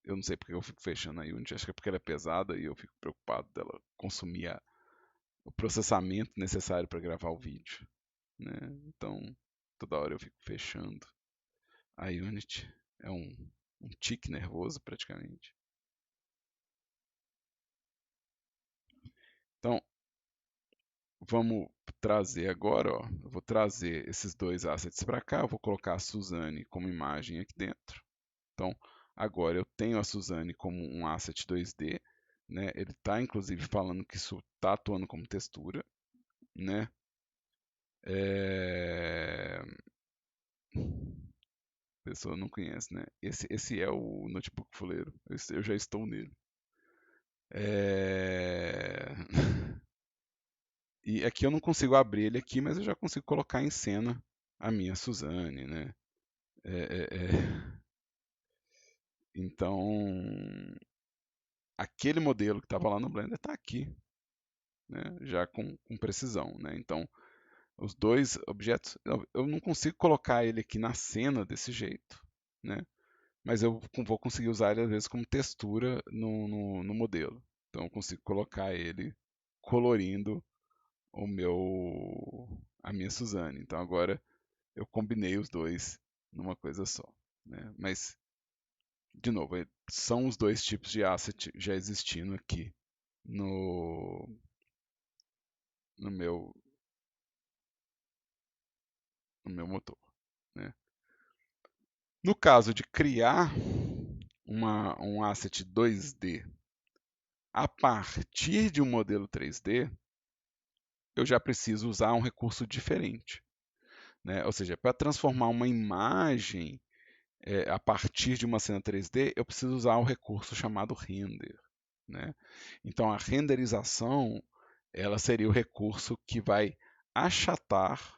Eu não sei porque eu fico fechando a Unity, acho que é porque ela é pesada e eu fico preocupado dela consumir o processamento necessário para gravar o vídeo, né? Então, toda hora eu fico fechando a Unity. É um tique nervoso praticamente. Então, vamos trazer agora, ó, eu vou trazer esses dois assets para cá, eu vou colocar a Suzane como imagem aqui dentro. Então, agora eu tenho a Suzane como um asset 2D, né? Ele está inclusive falando que isso está atuando como textura, né? A pessoa não conhece, né? Esse é o notebook fuleiro. Eu já estou nele. É... E aqui eu não consigo abrir ele aqui, mas eu já consigo colocar em cena a minha Suzane, né? É, é, é... Então, aquele modelo que estava lá no Blender está aqui, né? Já com precisão, né? Então, os dois objetos, eu não consigo colocar ele aqui na cena desse jeito, né? Mas eu vou conseguir usar ele às vezes como textura no modelo. Então eu consigo colocar ele colorindo a minha Suzane. Então agora eu combinei os dois numa coisa só, né? Mas de novo, são os dois tipos de asset já existindo aqui no, no meu no meu motor, né? No caso de criar um asset 2D a partir de um modelo 3D, eu já preciso usar um recurso diferente, né? Ou seja, para transformar uma imagem a partir de uma cena 3D, eu preciso usar um recurso chamado render, né? Então a renderização, ela seria o recurso que vai achatar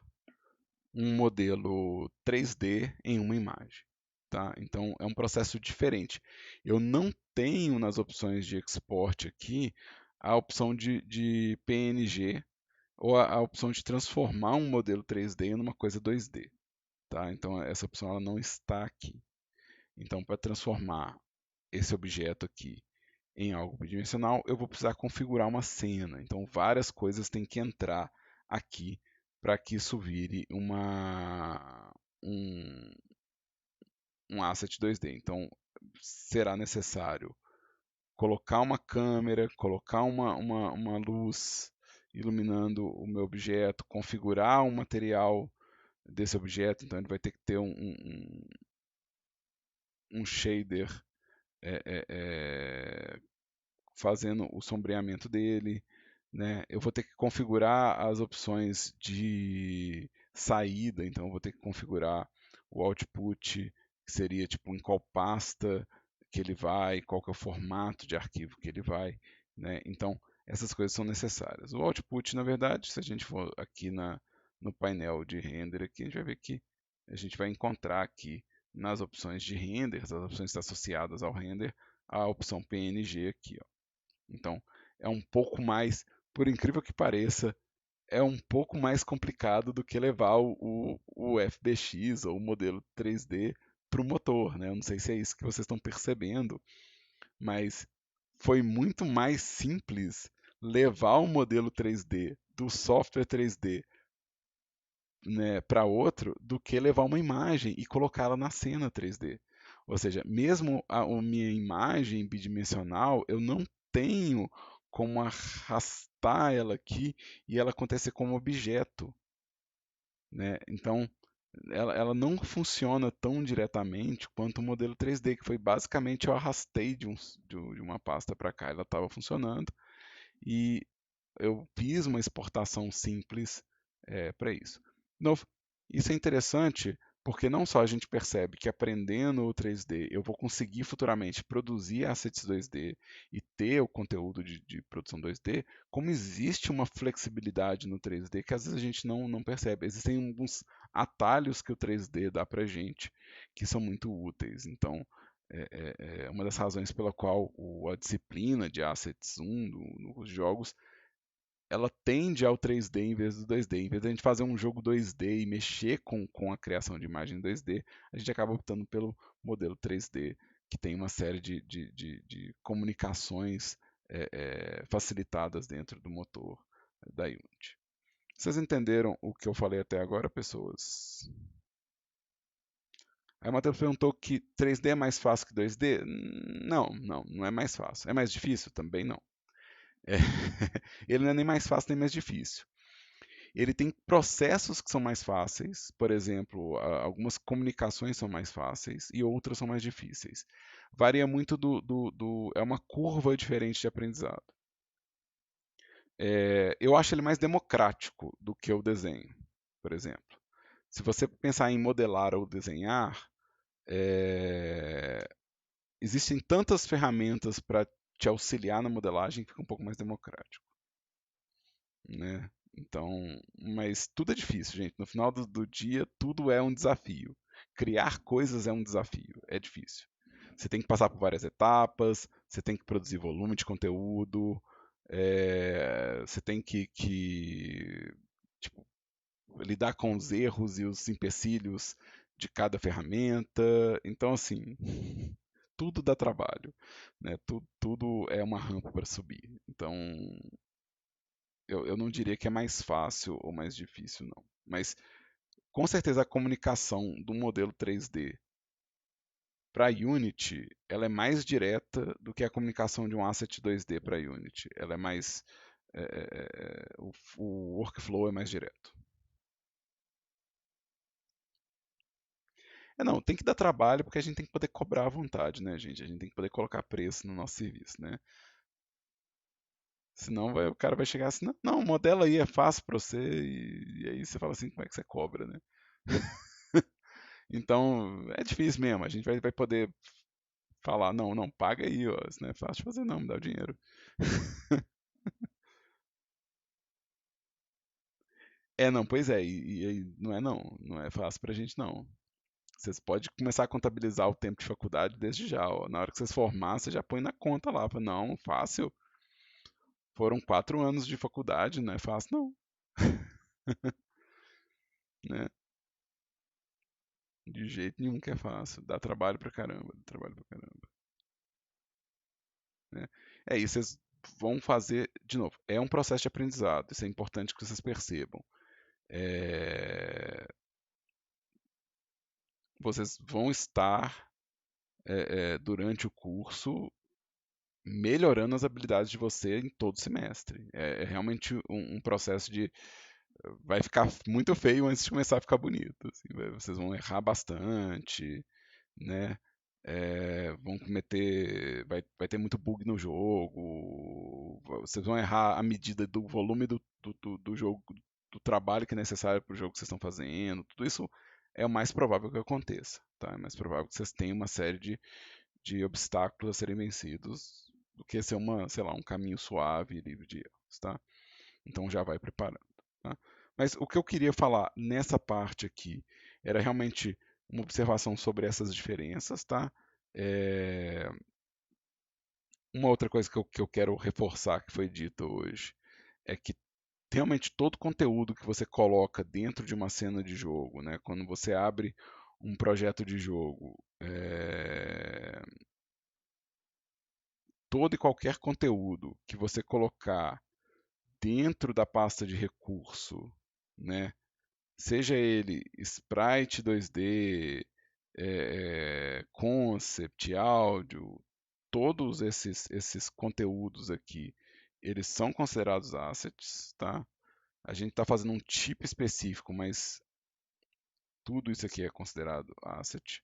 um modelo 3D em uma imagem. Tá? Então é um processo diferente. Eu não tenho nas opções de export aqui a opção de PNG ou a opção de transformar um modelo 3D em uma coisa 2D. Tá? Então essa opção ela não está aqui. Então para transformar esse objeto aqui em algo bidimensional, eu vou precisar configurar uma cena. Então várias coisas têm que entrar aqui para que isso vire um, um asset 2D. Então, será necessário colocar uma câmera, colocar uma luz iluminando o meu objeto, configurar o material desse objeto. Então, ele vai ter que ter um shader é, é, é, fazendo o sombreamento dele. Né? Eu vou ter que configurar as opções de saída, então eu vou ter que configurar o output, que seria tipo em qual pasta que ele vai, qual que é o formato de arquivo que ele vai, né? Então essas coisas são necessárias. O output, na verdade, se a gente for aqui no painel de render aqui, a gente vai ver que a gente vai encontrar aqui nas opções de render, as opções associadas ao render, a opção PNG aqui, ó. Então é um pouco mais, por incrível que pareça, é um pouco mais complicado do que levar o FBX ou o modelo 3D para o motor, né? Eu não sei se é isso que vocês estão percebendo, mas foi muito mais simples levar o modelo 3D do software 3D, né, para outro do que levar uma imagem e colocá-la na cena 3D. Ou seja, mesmo a minha imagem bidimensional, eu não tenho como arrastar ela aqui e ela acontecer como objeto, né? Então, ela não funciona tão diretamente quanto o modelo 3D, que foi basicamente eu arrastei de uma pasta para cá, ela estava funcionando e eu fiz uma exportação simples para isso. De novo, isso é interessante porque não só a gente percebe que aprendendo o 3D eu vou conseguir futuramente produzir assets 2D e ter o conteúdo de produção 2D, como existe uma flexibilidade no 3D que às vezes a gente não percebe. Existem alguns atalhos que o 3D dá para gente que são muito úteis. Então, é uma das razões pela qual a disciplina de Assets 1 nos jogos ela tende ao 3D em vez do 2D. Em vez de a gente fazer um jogo 2D e mexer com a criação de imagem 2D, a gente acaba optando pelo modelo 3D, que tem uma série de comunicações facilitadas dentro do motor da Unity. Vocês entenderam o que eu falei até agora, pessoas? Aí o Matheus perguntou que 3D é mais fácil que 2D? Não é mais fácil. É mais difícil? Também não. É, ele não é nem mais fácil nem mais difícil. Ele tem processos que são mais fáceis, por exemplo, algumas comunicações são mais fáceis e outras são mais difíceis. Varia muito é uma curva diferente de aprendizado. Eu acho ele mais democrático do que o desenho, por exemplo. Se você pensar em modelar ou desenhar, existem tantas ferramentas para te auxiliar na modelagem que fica um pouco mais democrático, né? Então, mas tudo é difícil, gente. No final do dia, tudo é um desafio. Criar coisas é um desafio, é difícil. Você tem que passar por várias etapas, você tem que produzir volume de conteúdo, você tem tipo, lidar com os erros e os empecilhos de cada ferramenta. Então, assim, tudo dá trabalho, né? Tudo é uma rampa para subir. Então, eu não diria que é mais fácil ou mais difícil, não. Mas com certeza a comunicação do modelo 3D para Unity, ela é mais direta do que a comunicação de um asset 2D para Unity. Ela é mais o workflow é mais direto. Não, tem que dar trabalho porque a gente tem que poder cobrar à vontade, né, gente? A gente tem que poder colocar preço no nosso serviço, né? Senão o cara vai chegar assim, não, não, o modelo aí é fácil para você, e aí você fala assim, como é que você cobra, né? Então, é difícil mesmo, a gente vai poder falar, não, não, paga aí, ó, isso não é fácil de fazer não, me dá o dinheiro. Não, pois é, e aí não é não, não é fácil pra gente não. Vocês podem começar a contabilizar o tempo de faculdade desde já, ó. Na hora que vocês formar, você já põe na conta lá, fala, não, fácil, foram 4 anos de faculdade, não é fácil não, né? De jeito nenhum que é fácil, dá trabalho pra caramba, dá trabalho pra caramba, né? Isso, vocês vão fazer, de novo, é um processo de aprendizado, isso é importante que vocês percebam. É, vocês vão estar, durante o curso, melhorando as habilidades de você em todo semestre. É realmente um processo de. Vai ficar muito feio antes de começar a ficar bonito. Assim, vocês vão errar bastante, né? Vão cometer. Vai ter muito bug no jogo. Vocês vão errar a medida do volume do jogo, do trabalho que é necessário para o jogo que vocês estão fazendo. Tudo isso é o mais provável que aconteça. Tá? É mais provável que vocês tenham uma série de obstáculos a serem vencidos do que ser sei lá, um caminho suave e livre de erros, tá? Então já vai preparando, tá? Mas o que eu queria falar nessa parte aqui era realmente uma observação sobre essas diferenças, tá? É, uma outra coisa que eu quero reforçar que foi dito hoje é que realmente todo conteúdo que você coloca dentro de uma cena de jogo, né? Quando você abre um projeto de jogo, todo e qualquer conteúdo que você colocar dentro da pasta de recurso, né, seja ele sprite 2D, concept, áudio, todos esses conteúdos aqui, eles são considerados assets, tá? A gente está fazendo um tipo específico, mas tudo isso aqui é considerado asset.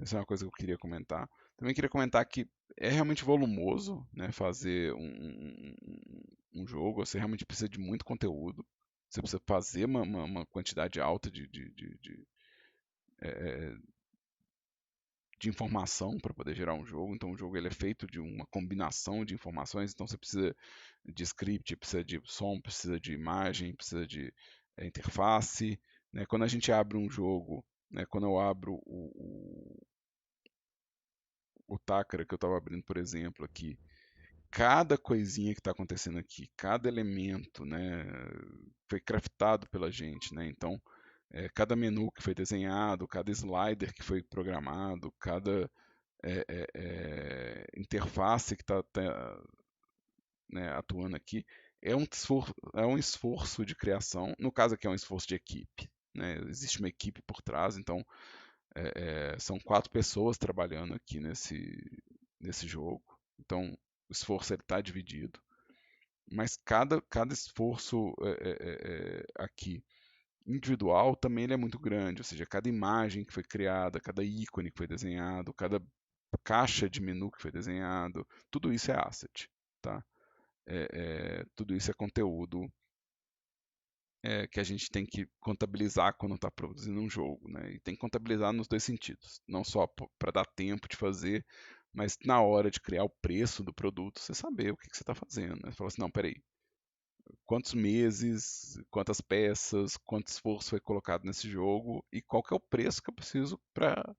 Essa é uma coisa que eu queria comentar. Também queria comentar que é realmente volumoso, né, fazer um jogo. Você realmente precisa de muito conteúdo. Você precisa fazer uma quantidade alta eh, de informação para poder gerar um jogo. Então, o jogo ele é feito de uma combinação de informações. Então, você precisa de script, precisa de som, precisa de imagem, precisa de interface. Né? Quando a gente abre um jogo, né, quando eu abro o Takara que eu estava abrindo, por exemplo, aqui, cada coisinha que está acontecendo aqui, cada elemento, né, foi craftado pela gente, né? Então, cada menu que foi desenhado, cada slider que foi programado, cada interface que está né, atuando aqui, é um esforço de criação. No caso aqui é um esforço de equipe, né? Existe uma equipe por trás, então são 4 pessoas trabalhando aqui nesse jogo. Então, o esforço está dividido. Mas cada esforço aqui individual também ele é muito grande. Ou seja, cada imagem que foi criada, cada ícone que foi desenhado, cada caixa de menu que foi desenhado, tudo isso é asset. Tá? Tudo isso é conteúdo que a gente tem que contabilizar quando está produzindo um jogo, né? E tem que contabilizar nos dois sentidos, não só para dar tempo de fazer, mas na hora de criar o preço do produto, você saber o que você está fazendo, né? Você fala assim, não, peraí, quantos meses, quantas peças, quanto esforço foi colocado nesse jogo e qual que é o preço que eu preciso para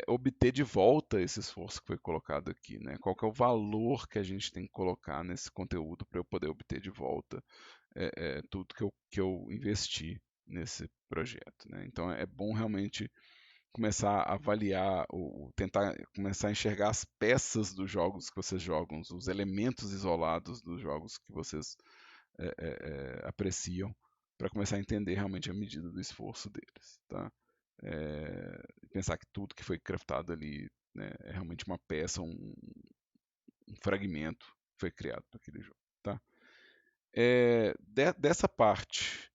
obter de volta esse esforço que foi colocado aqui, né? Qual que é o valor que a gente tem que colocar nesse conteúdo para eu poder obter de volta tudo que eu investi nesse projeto, né? Então é bom realmente começar a avaliar, tentar começar a enxergar as peças dos jogos que vocês jogam, os elementos isolados dos jogos que vocês apreciam, para começar a entender realmente a medida do esforço deles, tá? Pensar que tudo que foi craftado ali, né, é realmente uma peça, um fragmento que foi criado para aquele jogo, tá? Dessa parte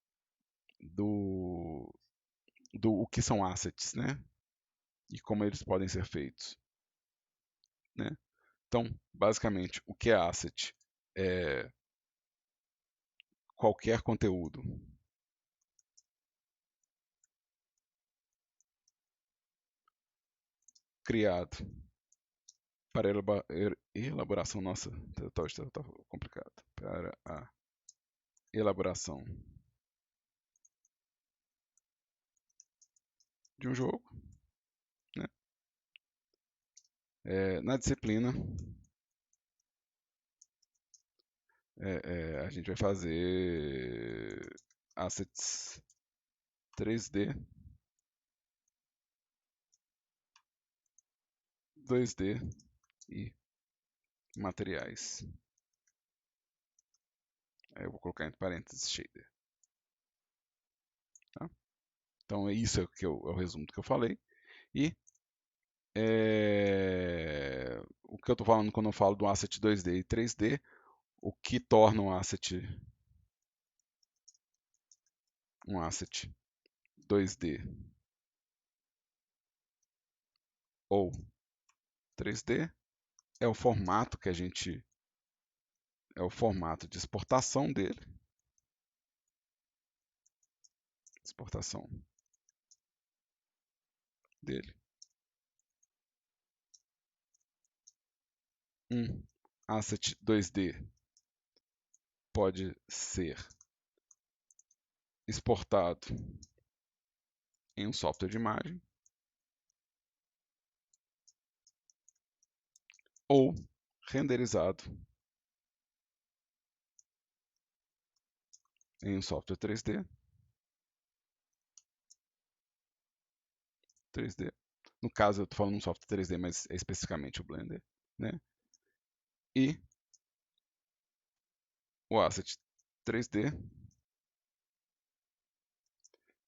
do, do o que são assets, né? E como eles podem ser feitos, né? Então, basicamente, o que é asset? É qualquer conteúdo criado para elaboração, nossa, tá complicado, para a elaboração de um jogo, né? Na disciplina, a gente vai fazer assets 3D, 2D e materiais. Aí eu vou colocar entre parênteses shader. Tá? Então isso é o resumo do que eu falei. E o que eu estou falando quando eu falo do asset 2D e 3D, o que torna um asset 2D ou 3D é o formato que a gente é o formato de exportação exportação dele. Um asset 2D pode ser exportado em um software de imagem ou renderizado em um software 3D. 3D. No caso, eu estou falando um software 3D, mas é especificamente o Blender, né? E o asset 3D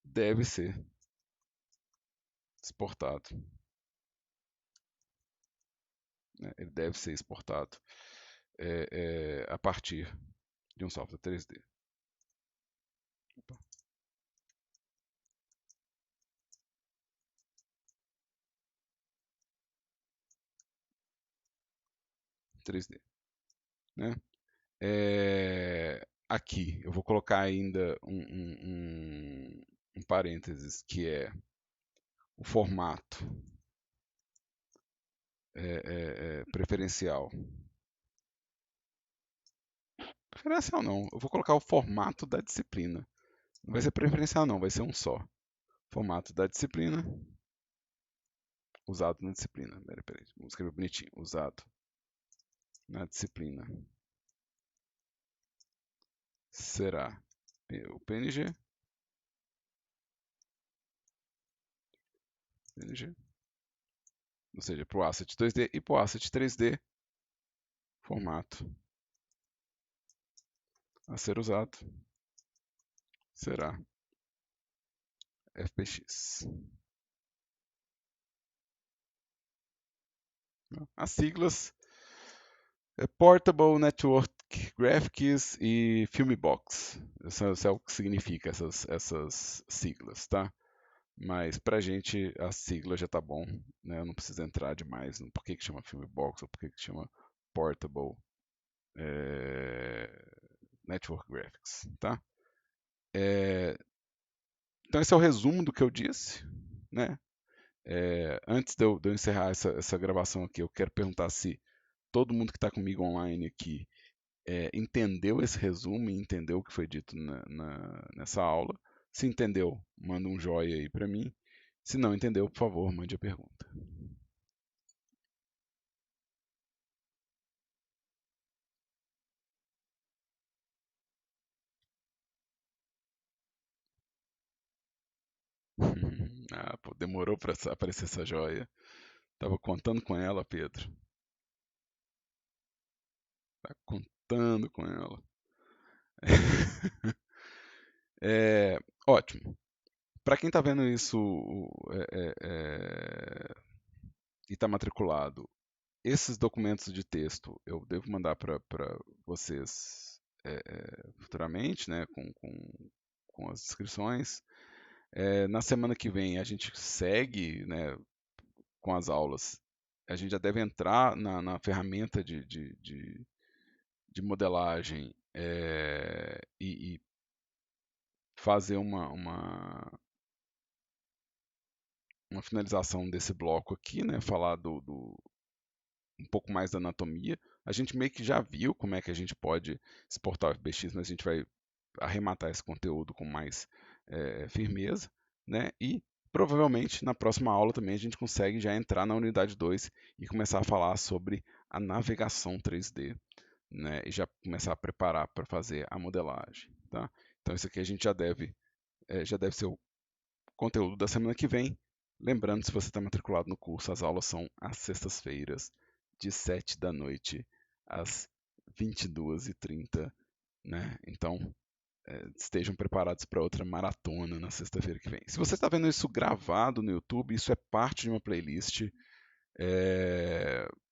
deve ser exportado, né? Ele deve ser exportado a partir de um software 3D. Opa. 3D, né? Aqui eu vou colocar ainda um parênteses que é o formato preferencial. Preferencial não, eu vou colocar o formato da disciplina. Não vai ser preferencial não, vai ser um só. Formato da disciplina, usado na disciplina. Peraí, vamos escrever bonitinho. Usado na disciplina será o PNG, ou seja, para o asset 2D e para o asset 3D, formato a ser usado será FPX. As siglas Portable Network Graphics e Filmbox. Isso é o que significa essas siglas, tá? Mas pra gente a sigla já tá bom, né? Eu não preciso entrar demais no porquê que chama Filmbox ou porquê que chama Portable Network Graphics, tá? Então esse é o resumo do que eu disse, né? Antes de eu encerrar essa gravação aqui, eu quero perguntar se todo mundo que está comigo online aqui entendeu esse resumo e entendeu o que foi dito nessa aula. Se entendeu, manda um joinha aí para mim. Se não entendeu, por favor, mande a pergunta. Ah, pô, demorou para aparecer essa joia. Tava contando com ela, Pedro. Tá contando com ela. Ótimo. Para quem está vendo isso e está matriculado, esses documentos de texto eu devo mandar para vocês futuramente, né, com as descrições. Na semana que vem a gente segue, né, com as aulas. A gente já deve entrar na ferramenta de modelagem e fazer uma finalização desse bloco aqui, né? Falar um pouco mais da anatomia. A gente meio que já viu como é que a gente pode exportar o FBX, mas a gente vai arrematar esse conteúdo com mais firmeza, né? E provavelmente na próxima aula também a gente consegue já entrar na unidade 2 e começar a falar sobre a navegação 3D, né? E já começar a preparar para fazer a modelagem, tá? Então isso aqui a gente já deve ser o conteúdo da semana que vem. Lembrando, se você está matriculado no curso, as aulas são às sextas-feiras, de 7 da noite às 22h30, né? Então, estejam preparados para outra maratona na sexta-feira que vem. Se você está vendo isso gravado no YouTube, isso é parte de uma playlist.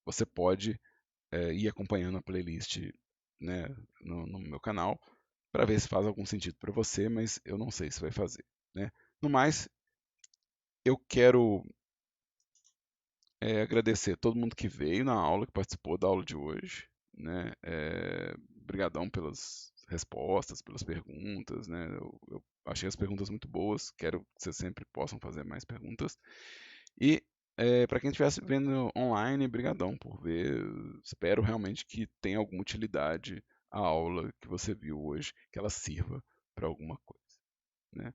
Você pode ir acompanhando a playlist, né, no meu canal para ver se faz algum sentido para você, mas eu não sei se vai fazer, né? No mais, eu quero agradecer todo mundo que veio na aula, que participou da aula de hoje, né? Brigadão pelas respostas, pelas perguntas, né? Eu achei as perguntas muito boas, quero que vocês sempre possam fazer mais perguntas. E para quem estiver vendo online, brigadão por ver. Espero realmente que tenha alguma utilidade a aula que você viu hoje, que ela sirva para alguma coisa, né?